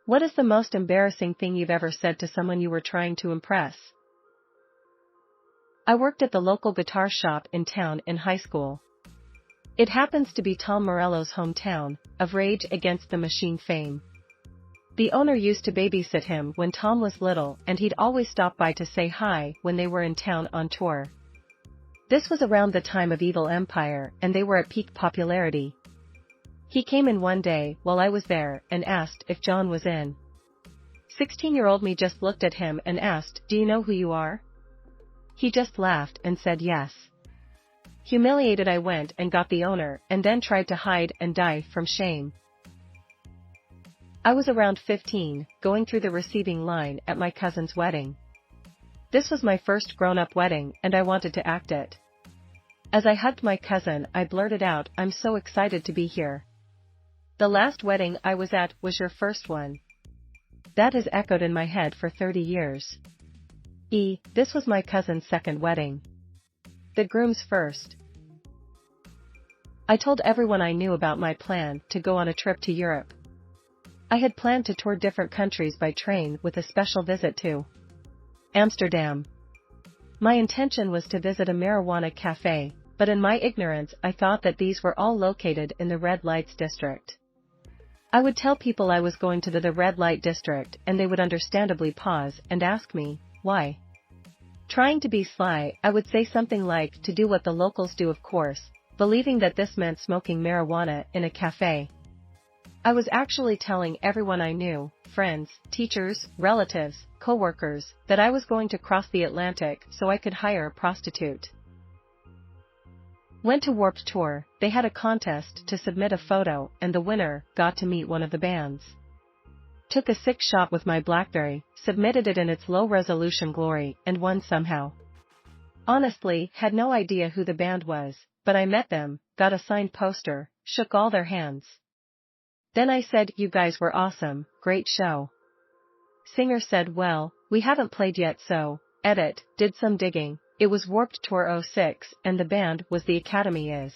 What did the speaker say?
What is the most embarrassing thing you've ever said to someone you were trying to impress? I worked at the local guitar shop in town in high school. It happens to be Tom Morello's hometown, of Rage Against the Machine fame. The owner used to babysit him when Tom was little, and he'd always stop by to say hi when they were in town on tour. This was around the time of Evil Empire, and they were at peak popularity. He came in one day while I was there and asked if John was in. 16-year-old me just looked at him and asked, "Do you know who you are?" He just laughed and said yes. Humiliated, I went and got the owner and then tried to hide and die from shame. I was around 15, going through the receiving line at my cousin's wedding. This was my first grown-up wedding and I wanted to act it. As I hugged my cousin, I blurted out, "I'm so excited to be here." The last wedding I was at was your first one. That has echoed in my head for 30 years. This was my cousin's second wedding. The groom's first. I told everyone I knew about my plan to go on a trip to Europe. I had planned to tour different countries by train with a special visit to Amsterdam. My intention was to visit a marijuana cafe, but in my ignorance I thought that these were all located in the red lights district. I would tell people I was going to the red light district and they would understandably pause and ask me, why? Trying to be sly, I would say something like, to do what the locals do, of course, believing that this meant smoking marijuana in a cafe. I was actually telling everyone I knew, friends, teachers, relatives, co-workers, that I was going to cross the Atlantic so I could hire a prostitute. Went to Warped Tour, they had a contest to submit a photo and the winner got to meet one of the bands. Took a sick shot with my BlackBerry, submitted it in its low-resolution glory and won somehow. Honestly, had no idea who the band was, but I met them, got a signed poster, shook all their hands. Then I said, "You guys were awesome, great show." Singer said, "Well, we haven't played yet so," did some digging, it was Warped Tour '06 and the band was the Academy Is.